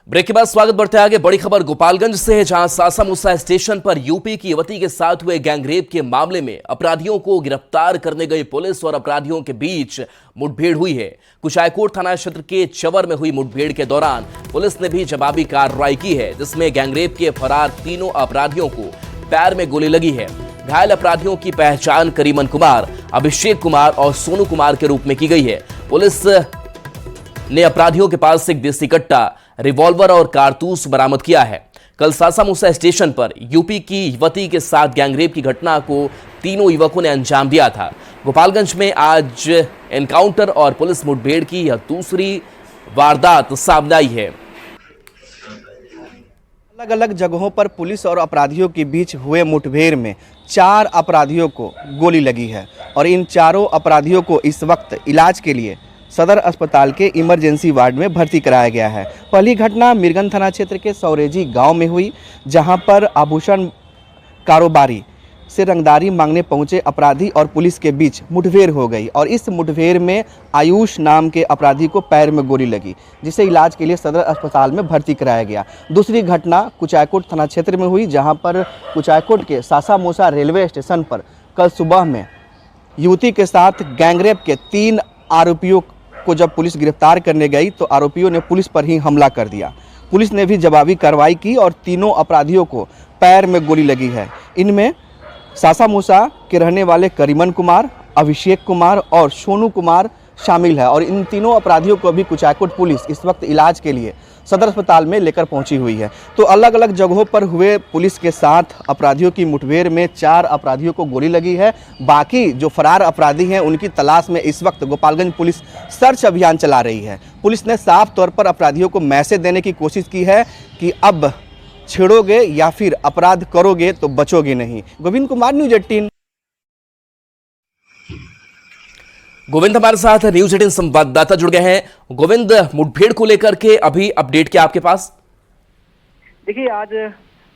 Break के बाद स्वागत बढ़ते आगे। बड़ी खबर गोपालगंज से है, जहां सासामुसा स्टेशन पर यूपी की युवती के साथ हुए गैंगरेप के मामले में अपराधियों को गिरफ्तार करने गई पुलिस और अपराधियों के बीच मुठभेड़ हुई है। कुचायकोट थाना क्षेत्र के चवर में हुई मुठभेड़ के दौरान पुलिस ने भी जवाबी कार्रवाई की है, जिसमें गैंगरेप के फरार तीनों अपराधियों को पैर में गोली लगी है। घायल अपराधियों की पहचान करीमन कुमार, अभिषेक कुमार और सोनू कुमार के रूप में की गई है। पुलिस ने अपराधियों के पास से एक देसी कट्टा, रिवॉल्वर और कारतूस बरामद किया है। कल सासामुसा स्टेशन पर यूपी की युवती के साथ गैंगरेप की घटना को तीनों युवकों ने अंजाम दिया था। गोपालगंज में आज एनकाउंटर और पुलिस मुठभेड़ की यह दूसरी वारदात सामने आई है। अलग अलग जगहों पर पुलिस और अपराधियों के बीच हुए मुठभेड़ में 4 अपराधियों को गोली लगी है और इन चारों अपराधियों को इस वक्त इलाज के लिए सदर अस्पताल के इमरजेंसी वार्ड में भर्ती कराया गया है। पहली घटना मीरगंज थाना क्षेत्र के सौरेजी गांव में हुई, जहां पर आभूषण कारोबारी से रंगदारी मांगने पहुंचे अपराधी और पुलिस के बीच मुठभेड़ हो गई और इस मुठभेड़ में आयुष नाम के अपराधी को पैर में गोली लगी, जिसे इलाज के लिए सदर अस्पताल में भर्ती कराया गया। दूसरी घटना कुचायकोट थाना क्षेत्र में हुई, जहां पर कुचायकोट के सासामुसा रेलवे स्टेशन पर कल सुबह में युवती के साथ गैंगरेप के 3 आरोपियों को जब पुलिस गिरफ्तार करने गई तो आरोपियों ने पुलिस पर ही हमला कर दिया। पुलिस ने भी जवाबी कार्रवाई की और तीनों अपराधियों को पैर में गोली लगी है। इनमें सासामुसा के रहने वाले करीमन कुमार, अभिषेक कुमार और सोनू कुमार शामिल है और इन तीनों अपराधियों को भी कुचायकोट पुलिस इस वक्त इलाज के लिए सदर अस्पताल में लेकर पहुंची हुई है। तो अलग अलग जगहों पर हुए पुलिस के साथ अपराधियों की मुठभेड़ में 4 अपराधियों को गोली लगी है। बाकी जो फरार अपराधी हैं उनकी तलाश में इस वक्त गोपालगंज पुलिस सर्च अभियान चला रही है। पुलिस ने साफ तौर पर अपराधियों को मैसेज देने की कोशिश की है कि अब छेड़ोगे या फिर अपराध करोगे तो बचोगे नहीं। गोविंद कुमार, न्यूज़ 18। गोविंद हमारे साथ न्यूज़ 18 संवाददाता जुड़ गए हैं। गोविंद, मुठभेड़ को लेकर के अभी अपडेट क्या आपके पास? देखिए, आज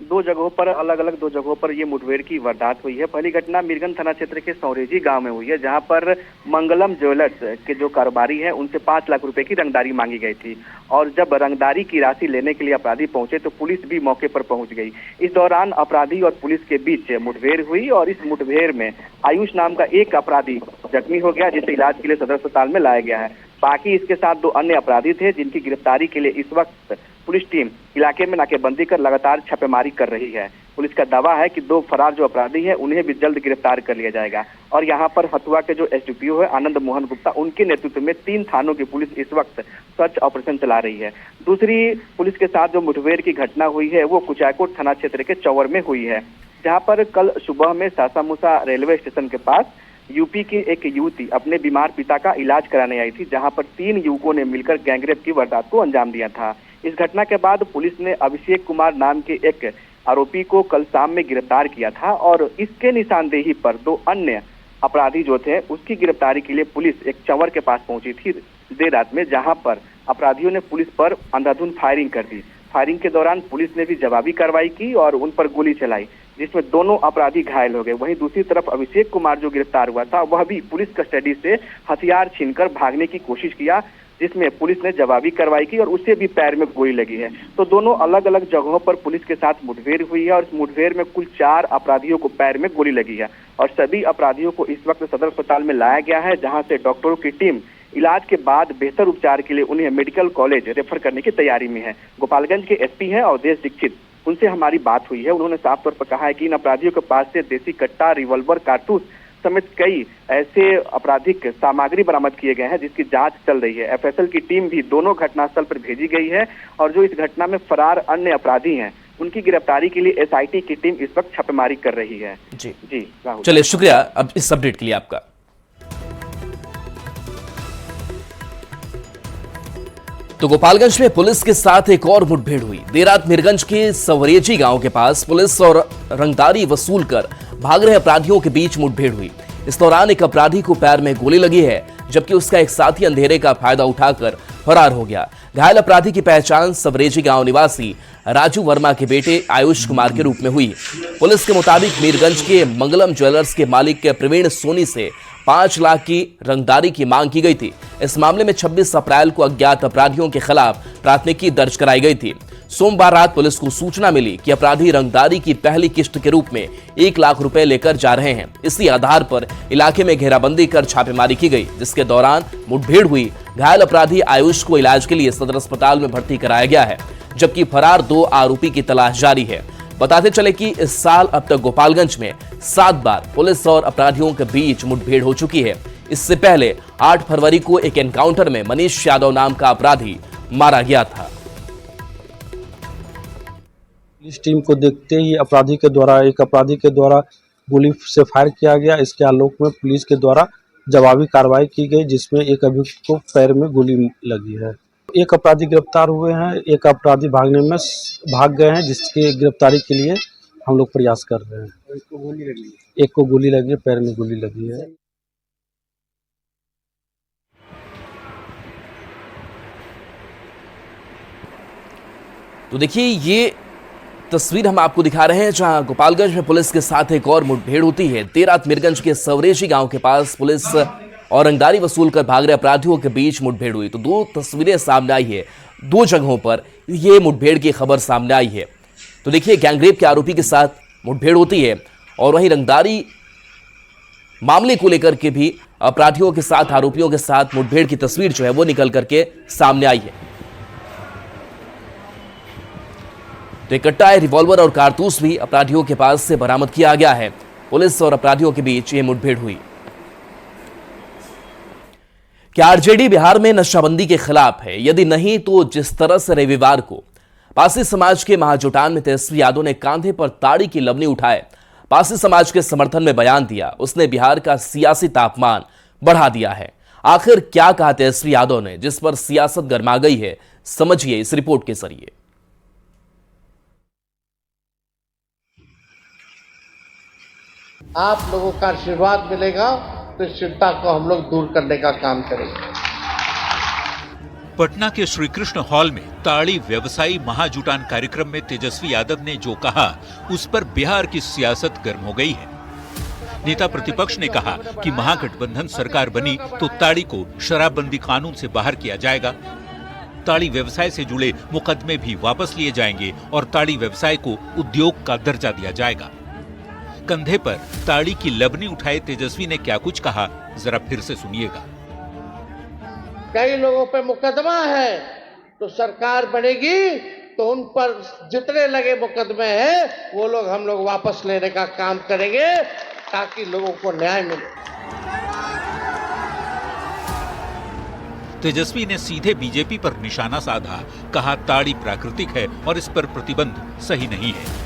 अलग अलग दो जगहों पर ये मुठभेड़ की वारदात हुई है। पहली घटना मीरगंज थाना क्षेत्र के सौरेजी गांव में हुई है, जहां पर मंगलम ज्वेलर्स के जो कारोबारी हैं उनसे 5 लाख रुपए की रंगदारी मांगी गई थी और जब रंगदारी की राशि लेने के लिए अपराधी पहुंचे तो पुलिस भी मौके पर पहुंच गई। इस दौरान अपराधी और पुलिस के बीच मुठभेड़ हुई और इस मुठभेड़ में आयुष नाम का एक अपराधी जख्मी हो गया, जिसे इलाज के लिए सदर अस्पताल में लाया गया है। बाकी इसके साथ 2 अन्य अपराधी थे, जिनकी गिरफ्तारी के लिए इस वक्त पुलिस टीम इलाके में नाकेबंदी कर लगातार छापेमारी कर रही है। पुलिस का दावा है कि 2 फरार जो अपराधी हैं उन्हें भी जल्द गिरफ्तार कर लिया जाएगा और यहाँ पर हथुआ के जो एसडीपीओ है आनंद मोहन गुप्ता, उनके नेतृत्व में 3 थानों की पुलिस इस वक्त सर्च ऑपरेशन चला रही है। दूसरी पुलिस के साथ जो मुठभेड़ की घटना हुई है वो कुचायकोट थाना क्षेत्र के चवर में हुई है, जहाँ पर कल सुबह में सासामुसा रेलवे स्टेशन के पास यूपी की एक युवती अपने बीमार पिता का इलाज कराने आई थी, जहां पर 3 युवकों ने मिलकर गैंगरेप की वारदात को अंजाम दिया था। इस घटना के बाद पुलिस ने अभिषेक कुमार नाम के एक आरोपी को कल शाम में गिरफ्तार किया था और इसके निशानदेही पर 2 अन्य अपराधी जो थे उसकी गिरफ्तारी के लिए पुलिस एक चंवर के पास पहुंची थी देर रात में, जहां पर अपराधियों ने पुलिस पर अंधाधुंध फायरिंग कर दी। फायरिंग के दौरान पुलिस ने भी जवाबी कार्रवाई की और उन पर गोली चलाई, जिसमें दोनों अपराधी घायल हो गए। वहीं दूसरी तरफ अभिषेक कुमार जो गिरफ्तार हुआ था वह भी पुलिस कस्टडी से हथियार छीनकर भागने की कोशिश किया, जिसमें पुलिस ने जवाबी कार्रवाई की और उसे भी पैर में गोली लगी है। तो दोनों अलग अलग जगहों पर पुलिस के साथ मुठभेड़ हुई है और इस मुठभेड़ में कुल 4 अपराधियों को पैर में गोली लगी है और सभी अपराधियों को इस वक्त सदर अस्पताल में लाया गया है, जहां से डॉक्टरों की टीम इलाज के बाद बेहतर उपचार के लिए उन्हें मेडिकल कॉलेज रेफर करने की तैयारी में है। गोपालगंज के एसपी हैं अवधेश दीक्षित, उनसे हमारी बात हुई है। उन्होंने साफ तौर पर कहा है कि इन अपराधियों के पास से देसी कट्टा, रिवॉल्वर, कारतूस समेत कई ऐसे आपराधिक सामग्री बरामद किए गए हैं, जिसकी जांच चल रही है। एफएसएल की टीम भी दोनों घटनास्थल पर भेजी गई है और जो इस घटना में फरार अन्य अपराधी हैं उनकी गिरफ्तारी के लिए एसआईटी की टीम इस वक्त छापेमारी कर रही है। जी राहुल, चलिए, शुक्रिया अब इस अपडेट के लिए आपका। तो गोपालगंज में पुलिस के साथ एक और मुठभेड़ हुई। देर रात मीरगंज के सवरेजी गांव के पास पुलिस और रंगदारी वसूल कर भाग रहे अपराधियों के बीच मुठभेड़ हुई। इस दौरान एक अपराधी को पैर में गोली लगी है, जबकि उसका एक साथी अंधेरे का फायदा उठाकर फरार हो गया। घायल अपराधी की पहचान सबरेजी गांव निवासी राजू वर्मा के बेटे आयुष कुमार के रूप में हुई। पुलिस के मुताबिक मीरगंज के मंगलम ज्वेलर्स के मालिक प्रवीण सोनी से 5 लाख की रंगदारी की मांग की गई थी। इस मामले में 26 अप्रैल को अज्ञात अपराधियों के खिलाफ प्राथमिकी दर्ज कराई गई थी। सोमवार रात पुलिस को सूचना मिली कि अपराधी रंगदारी की पहली किस्त के रूप में 1 लाख रुपए लेकर जा रहे हैं। इसी आधार पर इलाके में घेराबंदी कर छापेमारी की गई, जिसके दौरान मुठभेड़ हुई। घायल अपराधी आयुष को इलाज के लिए सदर अस्पताल में भर्ती कराया गया है, जबकि फरार 2 आरोपी की तलाश जारी है। बताते चले कि इस साल अब तक गोपालगंज में 7 बार पुलिस और अपराधियों के बीच मुठभेड़ हो चुकी है। इससे पहले 8 फरवरी को एक एनकाउंटर में मनीष यादव नाम का अपराधी मारा गया था। पुलिस टीम को देखते ही एक अपराधी के द्वारा गोली से फायर किया गया। इसके आलोक में पुलिस के द्वारा जवाबी कार्रवाई की गई, जिसमें एक अभियुक्त को पैर में गोली लगी है। एक अपराधी गिरफ्तार हुए हैं, एक अपराधी भाग गए हैं, जिसकी गिरफ्तारी के लिए हम लोग प्रयास कर रहे हैं। एक को गोली लगी है, पैर में गोली लगी है। तो देखिए, ये तस्वीर हम आपको दिखा रहे हैं जहां गोपालगंज में पुलिस के साथ एक और मुठभेड़ होती है। देर रात मीरगंज के सवरेजी गांव के पास पुलिस और रंगदारी वसूल कर भाग रहे अपराधियों के बीच मुठभेड़ हुई। तो 2 तस्वीरें सामने आई है, 2 जगहों पर यह मुठभेड़ की खबर सामने आई है। तो देखिए, गैंगरेप के आरोपी के साथ मुठभेड़ होती है और वहीं रंगदारी मामले को लेकर के भी अपराधियों के साथ, आरोपियों के साथ मुठभेड़ की तस्वीर जो है वो निकल करके सामने आई है। तो एक कट्टा, रिवॉल्वर और कारतूस भी अपराधियों के पास से बरामद किया गया है। पुलिस और अपराधियों के बीच यह मुठभेड़ हुई। क्या आरजेडी बिहार में नशाबंदी के खिलाफ है? यदि नहीं तो जिस तरह से रविवार को पासी समाज के महाजुटान में तेजस्वी यादव ने कांधे पर ताड़ी की लवनी उठाए पासी समाज के समर्थन में बयान दिया, उसने बिहार का सियासी तापमान बढ़ा दिया है। आखिर क्या कहा तेजस्वी यादव ने, जिस पर सियासत गर्मा गई है? समझिए इस रिपोर्ट के जरिए। आप लोगों का आशीर्वाद मिलेगा तो इस चिंता को हम लोग दूर करने का काम करेंगे। पटना के श्री कृष्ण हॉल में ताड़ी व्यवसायी महाजुटान कार्यक्रम में तेजस्वी यादव ने जो कहा, उस पर बिहार की सियासत गर्म हो गई है। नेता प्रतिपक्ष ने कहा कि महागठबंधन सरकार बनी तो ताड़ी को शराबबंदी कानून से बाहर किया जाएगा, ताड़ी व्यवसाय से जुड़े मुकदमे भी वापस लिए जाएंगे और ताड़ी व्यवसाय को उद्योग का दर्जा दिया जाएगा। कंधे पर ताड़ी की लबनी उठाए तेजस्वी ने क्या कुछ कहा, जरा फिर से सुनिएगा। कई लोगों पे मुकदमा है तो सरकार बनेगी तो उन पर जितने लगे मुकदमे हैं वो लोग हम लोग वापस लेने का काम करेंगे ताकि लोगों को न्याय मिले। तेजस्वी ने सीधे बीजेपी पर निशाना साधा, कहा ताड़ी प्राकृतिक है और इस पर प्रतिबंध सही नहीं है।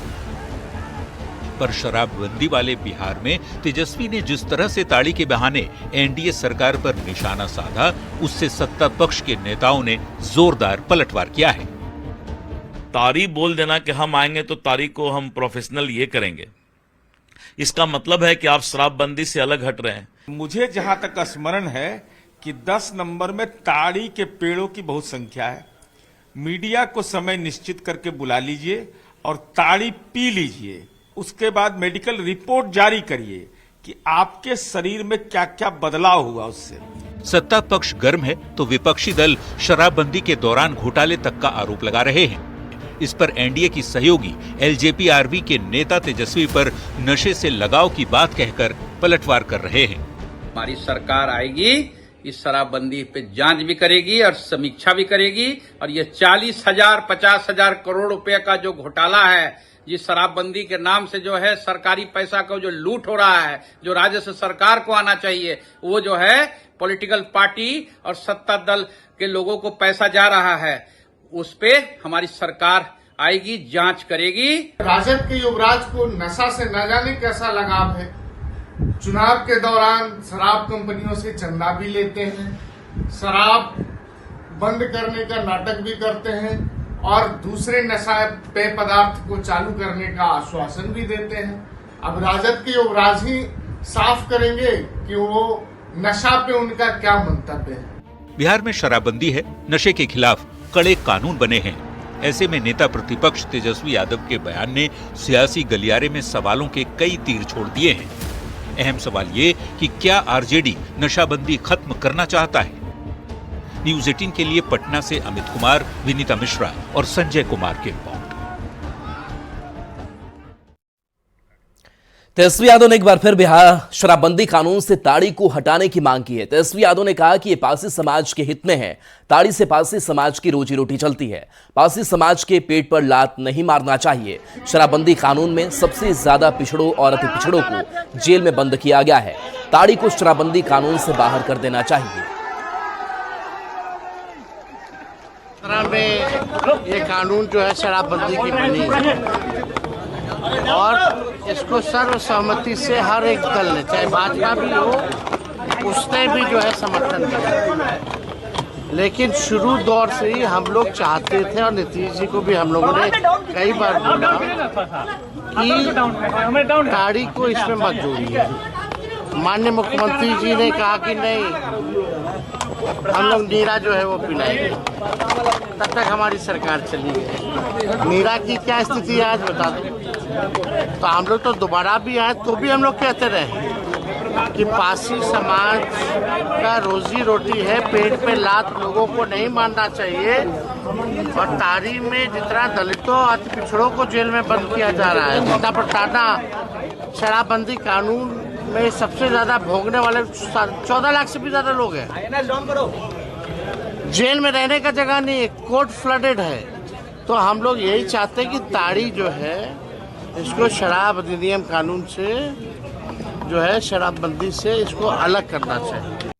पर शराबबंदी वाले बिहार में तेजस्वी ने जिस तरह से ताड़ी के बहाने एनडीए सरकार पर निशाना साधा, उससे सत्ता पक्ष के नेताओं ने जोरदार पलटवार किया है। ताड़ी बोल देना कि हम आएंगे तो ताड़ी को हम प्रोफेशनल ये करेंगे, इसका मतलब है कि आप शराबबंदी से अलग हट रहे हैं। मुझे जहां तक स्मरण है कि 10 नंबर में ताड़ी के पेड़ों की बहुत संख्या है। मीडिया को समय निश्चित करके बुला लीजिए और ताड़ी पी लीजिए, उसके बाद मेडिकल रिपोर्ट जारी करिए कि आपके शरीर में क्या क्या बदलाव हुआ उससे। सत्ता पक्ष गर्म है तो विपक्षी दल शराबबंदी के दौरान घोटाले तक का आरोप लगा रहे हैं। इस पर एनडीए की सहयोगी एलजेपी-आरबी के नेता तेजस्वी पर नशे से लगाव की बात कहकर पलटवार कर रहे हैं। हमारी सरकार आएगी, इस शराबबंदी पे जांच भी करेगी और समीक्षा भी करेगी और ये 40,000 50,000 करोड़ रुपए का जो घोटाला है, जिस शराबबंदी के नाम से जो है सरकारी पैसा का जो लूट हो रहा है, जो राजस्व सरकार को आना चाहिए, वो जो है पॉलिटिकल पार्टी और सत्ता दल के लोगों को पैसा जा रहा है, उस पे हमारी सरकार आएगी, जांच करेगी। राजद के युवराज को नशा से न जाने कैसा लगाव है। चुनाव के दौरान शराब कंपनियों से चंदा भी लेते हैं, शराब बंद करने का नाटक भी करते हैं और दूसरे नशा पेय पदार्थ को चालू करने का आश्वासन भी देते हैं। अब राजद के युवराज ही साफ करेंगे कि वो नशा पे उनका क्या मंतव्य है। बिहार में शराबबंदी है, नशे के खिलाफ कड़े कानून बने हैं। ऐसे में नेता प्रतिपक्ष तेजस्वी यादव के बयान ने सियासी गलियारे में सवालों के कई तीर छोड़ दिए हैं। अहम सवाल ये कि क्या आरजेडी नशाबंदी खत्म करना चाहता है? न्यूज 18 के लिए पटना से अमित कुमार, विनीता मिश्रा और संजय कुमार की रिपोर्ट। तेजस्वी यादव ने एक बार फिर बिहार शराबबंदी कानून से ताड़ी को हटाने की मांग की है। तेजस्वी यादव ने कहा कि ये पारसी समाज के हित में है। ताड़ी से पारसी समाज की रोजी रोटी चलती है। पारसी समाज के पेट पर लात नहीं मारना चाहिए। शराबबंदी कानून में सबसे ज्यादा पिछड़ों और अति पिछड़ों को जेल में बंद किया गया है। ताड़ी को शराबबंदी कानून से बाहर कर देना चाहिए। में ये कानून जो है शराबबंदी की बनी है और इसको सर्वसहमति से हर एक दल ने, चाहे भाजपा भी हो, उसने भी जो है समर्थन किया। लेकिन शुरू दौर से ही हम लोग चाहते थे और नीतीश जी को भी हम लोगों ने कई बार बोला कि ताड़ी को इसमें मत जोड़िए। माननीय मुख्यमंत्री जी ने कहा कि नहीं, हम लोग नीरा जो है वो पिलाएंगे। तब तक हमारी सरकार चली गई। नीरा की क्या स्थिति है आज बता दो। तो हम लोग तो दोबारा भी आए तो भी हम लोग कहते रहे कि पारसी समाज का रोजी रोटी है, पेट पे लात लोगों को नहीं मारना चाहिए। और ताड़ी में जितना दलितों और पिछड़ों को जेल में बंद किया जा रहा है, जितना प्रताड़ना शराबबंदी कानून में सबसे ज्यादा भोगने वाले 14 लाख से भी ज्यादा लोग हैं। जेल में रहने का जगह नहीं है, कोर्ट फ्लडेड है। तो हम लोग यही चाहते हैं कि ताड़ी जो है इसको शराब अधिनियम कानून से जो है शराबबंदी से इसको अलग करना चाहिए।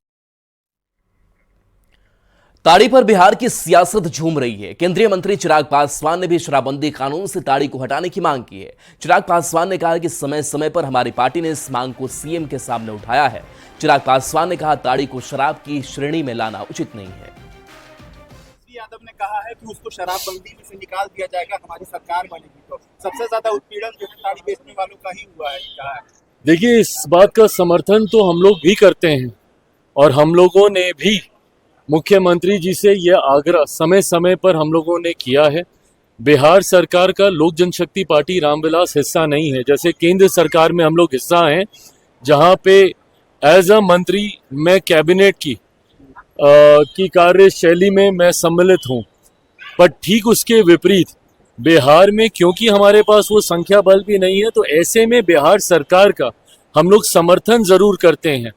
ताड़ी पर बिहार की सियासत झूम रही है। केंद्रीय मंत्री चिराग पासवान ने भी शराबबंदी कानून से ताड़ी को हटाने की मांग की है। चिराग पासवान ने कहा कि समय समय पर हमारी पार्टी ने इस मांग को सीएम के सामने उठाया है। चिराग पासवान ने कहा ताड़ी को शराब की श्रेणी में लाना उचित नहीं है। यादव ने कहा है कि उसको शराबबंदी में से निकाल दिया जाएगा, हमारी सरकार बनेगी तो सबसे ज्यादा उत्पीड़न जो है ताड़ी बेचने वालों का ही हुआ है। कहा है। देखिए, इस बात का समर्थन तो हम लोग भी करते हैं और हम लोगों ने भी मुख्यमंत्री जी से यह आग्रह समय समय पर हम लोगों ने किया है। बिहार सरकार का लोक जनशक्ति पार्टी रामविलास हिस्सा नहीं है। जैसे केंद्र सरकार में हम लोग हिस्सा हैं, जहां पे एज अ मंत्री मैं कैबिनेट की कार्यशैली में मैं सम्मिलित हूं। पर ठीक उसके विपरीत बिहार में क्योंकि हमारे पास वो संख्या बल भी नहीं है, तो ऐसे में बिहार सरकार का हम लोग समर्थन जरूर करते हैं,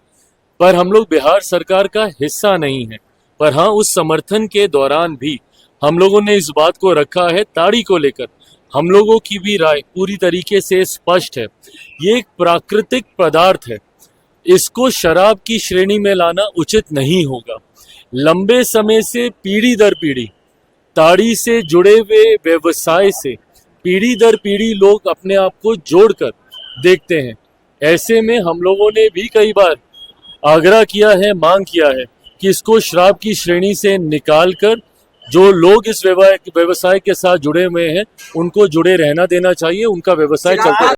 पर हम लोग बिहार सरकार का हिस्सा नहीं है। पर हाँ, उस समर्थन के दौरान भी हम लोगों ने इस बात को रखा है, ताड़ी को लेकर हम लोगों की भी राय पूरी तरीके से स्पष्ट है। ये एक प्राकृतिक पदार्थ है, इसको शराब की श्रेणी में लाना उचित नहीं होगा। लंबे समय से पीढ़ी दर पीढ़ी ताड़ी से जुड़े हुए व्यवसाय से पीढ़ी दर पीढ़ी लोग अपने आप को जोड़कर देखते हैं। ऐसे में हम लोगों ने भी कई बार आग्रह किया है, मांग किया है कि इसको शराब की श्रेणी से निकालकर जो लोग इस व्यवसाय के साथ जुड़े हुए हैं उनको जुड़े रहना देना चाहिए, उनका व्यवसाय चलता है।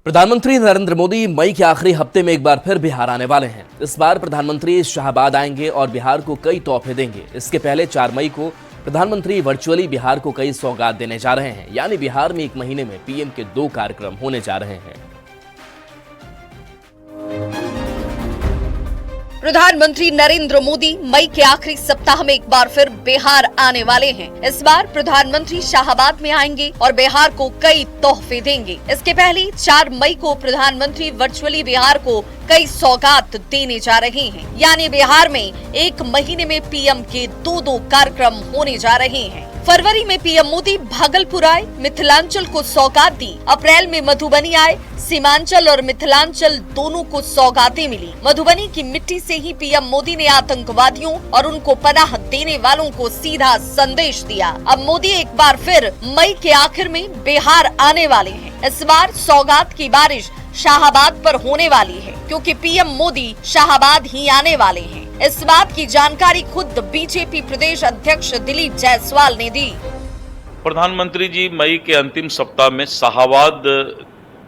प्रधानमंत्री नरेंद्र मोदी मई के आखिरी हफ्ते में एक बार फिर बिहार आने वाले हैं। इस बार प्रधानमंत्री शाहाबाद आएंगे और बिहार को कई तोहफे देंगे। इसके पहले 4 मई को प्रधानमंत्री वर्चुअली बिहार को कई सौगात देने जा रहे हैं। यानी बिहार में एक महीने में पीएम के 2 कार्यक्रम होने जा रहे हैं। प्रधानमंत्री नरेंद्र मोदी मई के आखिरी सप्ताह में एक बार फिर बिहार आने वाले हैं। इस बार प्रधानमंत्री शाहाबाद में आएंगे और बिहार को कई तोहफे देंगे। इसके पहले 4 मई को प्रधानमंत्री वर्चुअली बिहार को कई सौगात देने जा रहे हैं। यानी बिहार में एक महीने में पीएम के 2 कार्यक्रम होने जा रहे हैं। फरवरी में पीएम मोदी भागलपुर आए, मिथिलांचल को सौगात दी। अप्रैल में मधुबनी आए, सीमांचल और मिथिलांचल दोनों को सौगातें मिली। मधुबनी की मिट्टी से ही पीएम मोदी ने आतंकवादियों और उनको पनाह देने वालों को सीधा संदेश दिया। अब मोदी एक बार फिर मई के आखिर में बिहार आने वाले हैं। इस बार सौगात की बारिश शाहाबाद पर होने वाली है, क्योंकि पीएम मोदी शाहाबाद ही आने वाले हैं। इस बात की जानकारी खुद बीजेपी प्रदेश अध्यक्ष दिलीप जायसवाल ने दी। प्रधानमंत्री जी मई के अंतिम सप्ताह में शाहाबाद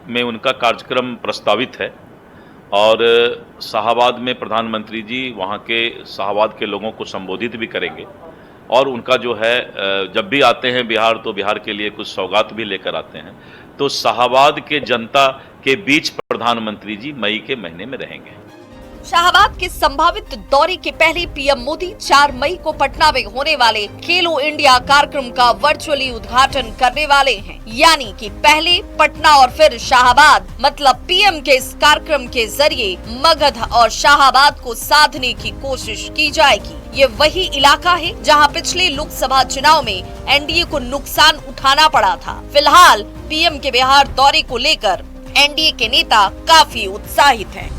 में उनका कार्यक्रम प्रस्तावित है और शाहाबाद में प्रधानमंत्री जी वहाँ के शाहाबाद के लोगों को संबोधित भी करेंगे और उनका जो है जब भी आते हैं बिहार तो बिहार के लिए कुछ सौगात भी लेकर आते हैं। तो शाहाबाद के जनता के बीच प्रधानमंत्री जी मई के महीने में रहेंगे। शाहाबाद के संभावित दौरे के पहले पीएम मोदी 4 मई को पटना में होने वाले खेलो इंडिया कार्यक्रम का वर्चुअली उद्घाटन करने वाले हैं। यानी कि पहले पटना और फिर शाहाबाद, मतलब पीएम के इस कार्यक्रम के जरिए मगध और शाहाबाद को साधने की कोशिश की जाएगी। ये वही इलाका है जहां पिछले लोकसभा चुनाव में एनडीए को नुकसान उठाना पड़ा था। फिलहाल पीएम के बिहार दौरे को लेकर एनडीए के नेता काफी उत्साहित हैं।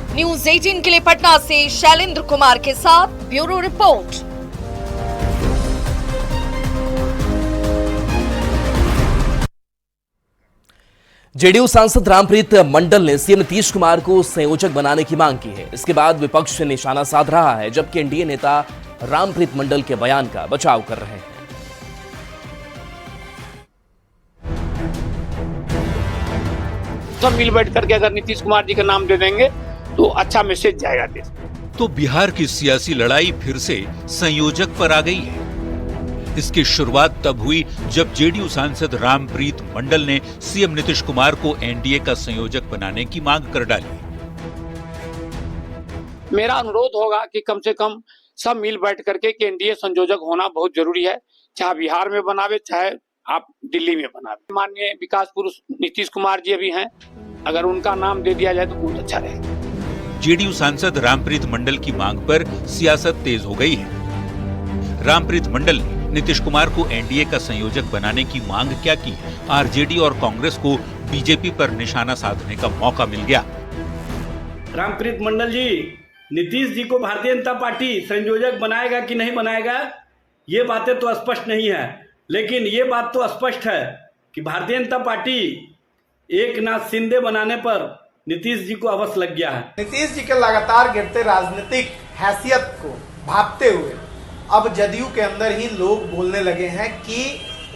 न्यूज़ 18 के लिए पटना से शैलेंद्र कुमार के साथ ब्यूरो रिपोर्ट। जेडीयू सांसद रामप्रीत मंडल ने सीएम नीतीश कुमार को संयोजक बनाने की मांग की है। इसके बाद विपक्ष निशाना साध रहा है, जबकि एनडीए नेता रामप्रीत मंडल के बयान का बचाव कर रहे हैं। सब मिल बैठ करके अगर नीतीश कुमार जी का नाम दे देंगे तो अच्छा मैसेज जाएगा देश। तो बिहार की सियासी लड़ाई फिर से संयोजक पर आ गई है। इसकी शुरुआत तब हुई जब जेडीयू सांसद रामप्रीत मंडल ने सीएम नीतीश कुमार को एनडीए का संयोजक बनाने की मांग कर डाली। मेरा अनुरोध होगा कि कम से कम सब मिल बैठ करके कि एनडीए संयोजक होना बहुत जरूरी है, चाहे बिहार में बनावे चाहे आप दिल्ली में बनावे। माननीय विकास पुरुष नीतीश कुमार जी अभी हैं, अगर उनका नाम दे दिया जाए तो बहुत अच्छा रहेगा। जेडीयू सांसद रामप्रीत मंडल की मांग पर सियासत तेज हो गई है। रामप्रीत मंडल ने नीतीश कुमार को एनडीए का संयोजक बनाने की मांग क्या की, आरजेडी और कांग्रेस को बीजेपी पर निशाना साधने का मौका मिल गया। रामप्रीत मंडल जी, नीतीश जी को भारतीय जनता पार्टी संयोजक बनाएगा कि नहीं बनाएगा, ये बातें तो स्पष्ट नहीं है, लेकिन ये बात तो स्पष्ट है कि भारतीय जनता पार्टी एक नाथ शिंदे बनाने पर नीतीश जी को अवश्य लग गया है। नीतीश जी के लगातार गिरते राजनीतिक हैसियत को भांपते हुए अब जदयू के अंदर ही लोग बोलने लगे हैं कि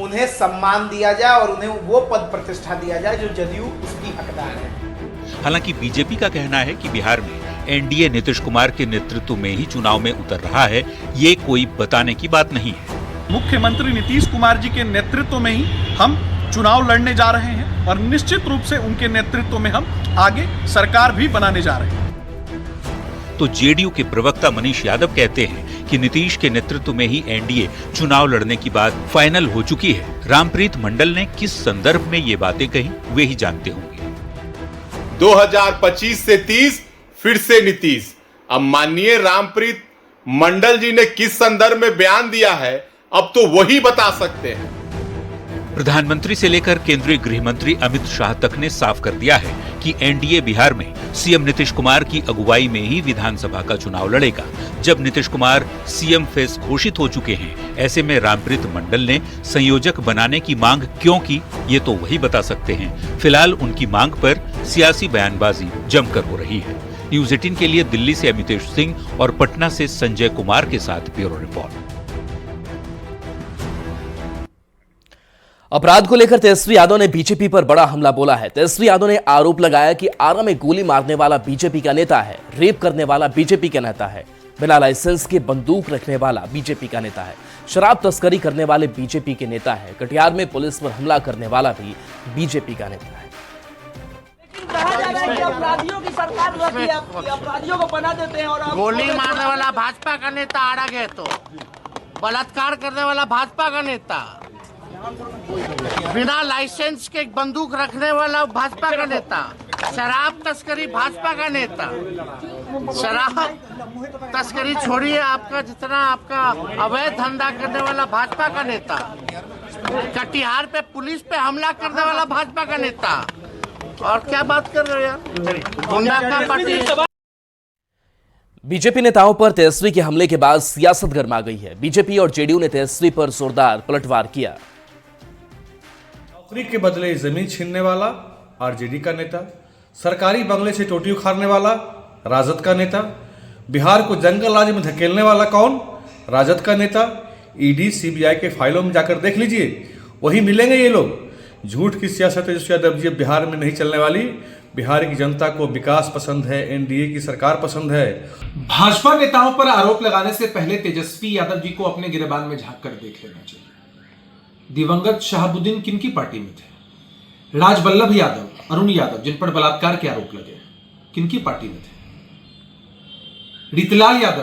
उन्हें सम्मान दिया जाए और उन्हें वो पद प्रतिष्ठा दिया जाए जो जदयू उसकी हकदार है। हालांकि बीजेपी का कहना है कि बिहार में एनडीए नीतीश कुमार के नेतृत्व में ही चुनाव में उतर रहा है, ये कोई बताने की बात नहीं है। मुख्यमंत्री नीतीश कुमार जी के नेतृत्व में ही हम चुनाव लड़ने जा रहे हैं और निश्चित रूप से उनके नेतृत्व में हम आगे सरकार भी बनाने जा रहे हैं। तो जेडीयू के प्रवक्ता मनीष यादव कहते हैं कि नीतीश के नेतृत्व में ही एनडीए चुनाव लड़ने की बात फाइनल हो चुकी है। रामप्रीत मंडल ने किस संदर्भ में ये बातें कही वे ही जानते होंगे। 2025 से 30 फिर से नीतीश। अब माननीय रामप्रीत मंडल जी ने किस संदर्भ में बयान दिया है अब तो वही बता सकते हैं। प्रधानमंत्री से लेकर केंद्रीय गृह मंत्री अमित शाह तक ने साफ कर दिया है कि एनडीए बिहार में सीएम नीतीश कुमार की अगुवाई में ही विधानसभा का चुनाव लड़ेगा। जब नीतीश कुमार सीएम फेस घोषित हो चुके हैं, ऐसे में रामप्रीत मंडल ने संयोजक बनाने की मांग क्यों की, ये तो वही बता सकते हैं। फिलहाल उनकी मांग पर सियासी बयानबाजी जमकर हो रही है। न्यूज़ 18 के लिए दिल्ली से अमितेश सिंह और पटना से संजय कुमार के साथ ब्यूरो रिपोर्ट। अपराध को लेकर तेजस्वी यादव ने बीजेपी पर बड़ा हमला बोला है। तेजस्वी यादव ने आरोप लगाया कि आरा में गोली मारने वाला बीजेपी का नेता है, रेप करने वाला बीजेपी का नेता है, बिना लाइसेंस के बंदूक रखने वाला बीजेपी का नेता है, शराब तस्करी करने वाले बीजेपी के नेता है, कटिहार में पुलिस पर हमला करने वाला भी बीजेपी का नेता है। अपराधियों की सरकार रहती है, अपराधियों को बना देते हैं और गोली मारने वाला भाजपा का नेता आड़ा गए तो बलात्कार करने वाला भाजपा का नेता, बिना लाइसेंस के बंदूक रखने वाला भाजपा का नेता, शराब तस्करी भाजपा का नेता, शराब तस्करी छोड़िए, आपका जितना आपका अवैध धंधा करने वाला भाजपा का नेता, कटिहार पे पुलिस पे हमला करने वाला भाजपा का नेता, और क्या बात कर रहे हो यार, गुंडा का पार्टी। बीजेपी नेताओं पर तेजस्वी के हमले के बाद सियासत गर्मा गई है। बीजेपी और जेडीयू ने तेजस्वी पर जोरदार पलटवार किया। नौकरी के बदले जमीन छीनने वाला आरजेडी का नेता, सरकारी बंगले से टोटी उखाड़ने वाला राजद का नेता, बिहार को जंगल राज में धकेलने वाला कौन, राजद का नेता। ईडी सीबीआई के फाइलों में जाकर देख लीजिए, वही मिलेंगे ये लोग। झूठ की सियासत तेजस्वी यादव जी बिहार में नहीं चलने वाली। बिहार की जनता को विकास पसंद है, एनडीए की सरकार पसंद है। भाजपा नेताओं पर आरोप लगाने से पहले तेजस्वी यादव जी को अपने गिरेबान में झांक कर देख लेना चाहिए। दिवंगत शहाबुद्दीन किनकी पार्टी में थे? राजवल्लभ यादव, अरुण यादव जिन पर बलात्कार के आरोप लगे, किनकी पार्टी में थे? रीतिलाल यादव,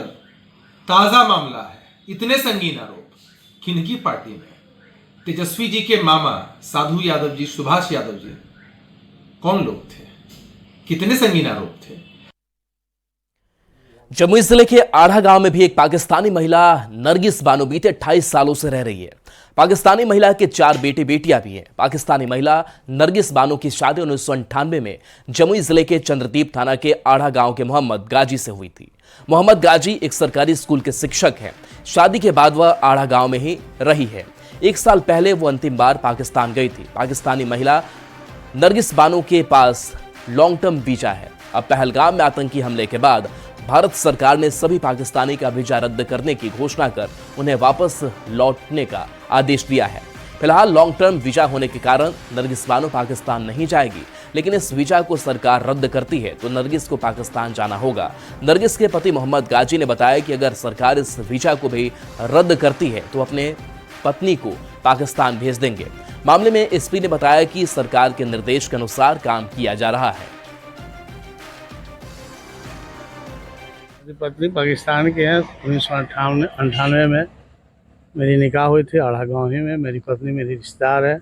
ताजा मामला है, इतने संगीन आरोप, किनकी पार्टी में? तेजस्वी जी के मामा साधु यादव जी, सुभाष यादव जी, कौन लोग थे? कितने संगीन आरोप थे? जमुई जिले के आढ़ा गांव में भी एक पाकिस्तानी महिला नरगिस बानो बीते 28 सालों से रह रही है। पाकिस्तानी महिला के 4 बेटे बेटियां भी हैं। पाकिस्तानी महिला नरगिस बानो की शादी 1998 में जमुई जिले के चंद्रदीप थाना के आढ़ा गांव के मोहम्मद गाजी से हुई थी। मोहम्मद गाजी एक सरकारी स्कूल के शिक्षक हैं। शादी के बाद वह आढ़ा गांव में ही रही है। 1 साल पहले वो अंतिम बार पाकिस्तान गई थी। पाकिस्तानी महिला नरगिस बानो के पास लॉन्ग टर्म वीजा है। अब पहलगाम में आतंकी हमले के बाद भारत सरकार ने सभी पाकिस्तानी का वीजा रद्द करने की घोषणा कर उन्हें वापस लौटने का आदेश दिया है। फिलहाल लॉन्ग टर्म वीजा होने के कारण नरगिस बानो पाकिस्तान नहीं जाएगी, लेकिन इस वीजा को सरकार रद्द करती है तो नरगिस को पाकिस्तान जाना होगा। नरगिस के पति मोहम्मद गाजी ने बताया कि अगर सरकार इस वीजा को भी रद्द करती है तो अपने पत्नी को पाकिस्तान भेज देंगे। मामले में एसपी ने बताया कि सरकार के निर्देश के अनुसार काम किया जा रहा है। मेरी पत्नी पाकिस्तान के हैं। 1998 में मेरी निकाह हुई थी आढ़ा गाँव ही में। मेरी पत्नी मेरी रिश्तेदार है।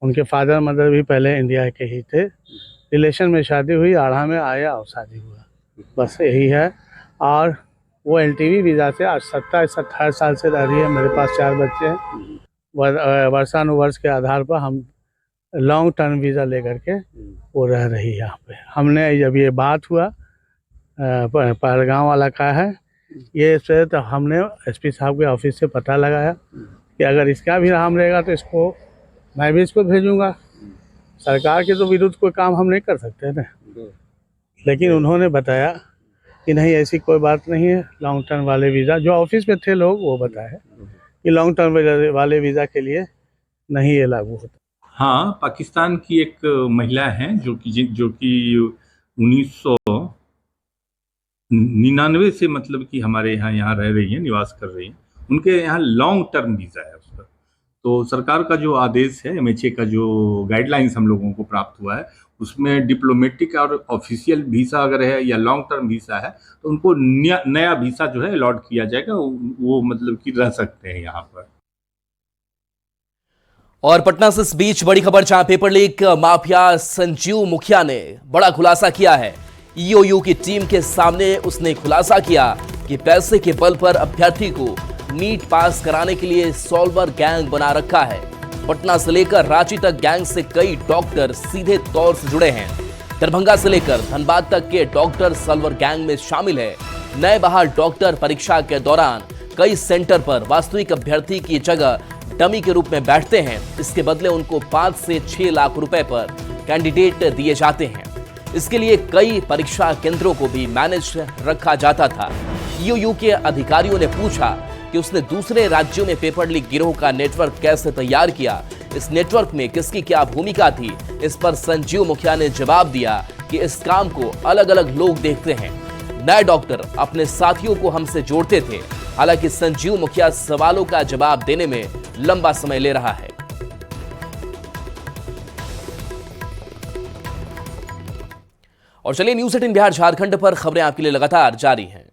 उनके फादर मदर भी पहले इंडिया के ही थे। रिलेशन में शादी हुई, आढ़ा में आया और शादी हुआ, बस यही है। और वो एलटीवी वीज़ा से आज 27-28 साल से रह रही है। मेरे पास 4 बच्चे हैं। वर्षानुवर्ष के आधार पर हम लॉन्ग टर्म वीज़ा लेकर के वो रह रही है यहाँ पे। हमने जब ये बात हुआ पहलगाम वाला का है ये से, तो हमने एसपी साहब के ऑफिस से पता लगाया कि अगर इसका भी नाम रहेगा तो इसको मैं भी इसको भेजूंगा। सरकार के तो विरुद्ध कोई काम हम नहीं कर सकते ना। लेकिन उन्होंने बताया कि नहीं, ऐसी कोई बात नहीं है। लॉन्ग टर्म वाले वीज़ा जो ऑफिस में थे लोग वो बताए कि लॉन्ग टर्म वाले वीज़ा के लिए नहीं ये लागू होता। हाँ, पाकिस्तान की एक महिला हैं जो कि 1999 से मतलब कि हमारे यहाँ रह रही हैं, निवास कर रही हैं। उनके यहाँ लॉन्ग टर्म वीज़ा है उसका। तो सरकार का जो आदेश है, एमएचए का जो गाइडलाइंस हम लोगों को प्राप्त हुआ है, उसमें डिप्लोमेटिक और ऑफिशियल वीज़ा अगर है या लॉन्ग टर्म वीज़ा है तो उनको नया वीज़ा जो है अलॉट किया जाएगा। वो मतलब कि रह सकते हैं यहाँ पर। और पटना से इस बीच बड़ी खबर, जहां पेपर लीक माफिया संजीव मुखिया ने बड़ा खुलासा किया है। ईओयू की टीम के सामने उसने खुलासा किया कि पैसे के बल पर अभ्यर्थी को नीट पास कराने के लिए सॉल्वर गैंग बना रखा है। पटना से लेकर रांची तक गैंग से कई डॉक्टर सीधे तौर से जुड़े हैं। दरभंगा से लेकर धनबाद तक के डॉक्टर सॉल्वर गैंग में शामिल है। नए बहाल डॉक्टर परीक्षा के दौरान कई सेंटर पर वास्तविक अभ्यर्थी की जगह डमी के रूप में बैठते हैं। इसके बदले उनको 5 से 6 लाख रुपए पर कैंडिडेट दिए जाते हैं। इसके लिए कई परीक्षा केंद्रों को भी मैनेज रखा जाता था। ईओयू के अधिकारियों ने पूछा कि उसने दूसरे राज्यों में पेपर लीक गिरोह का नेटवर्क कैसे तैयार किया, इस नेटवर्क में किसकी क्या भूमिका थी। इस पर संजीव मुखिया ने जवाब दिया कि इस काम को अलग अलग लोग देखते हैं। नए डॉक्टर अपने साथियों को हमसे जोड़ते थे। हालांकि संजीव मुखिया सवालों का जवाब देने में लंबा समय ले रहा है। और चलिए न्यूज़ 18 बिहार झारखंड पर खबरें आपके लिए लगातार जारी हैं।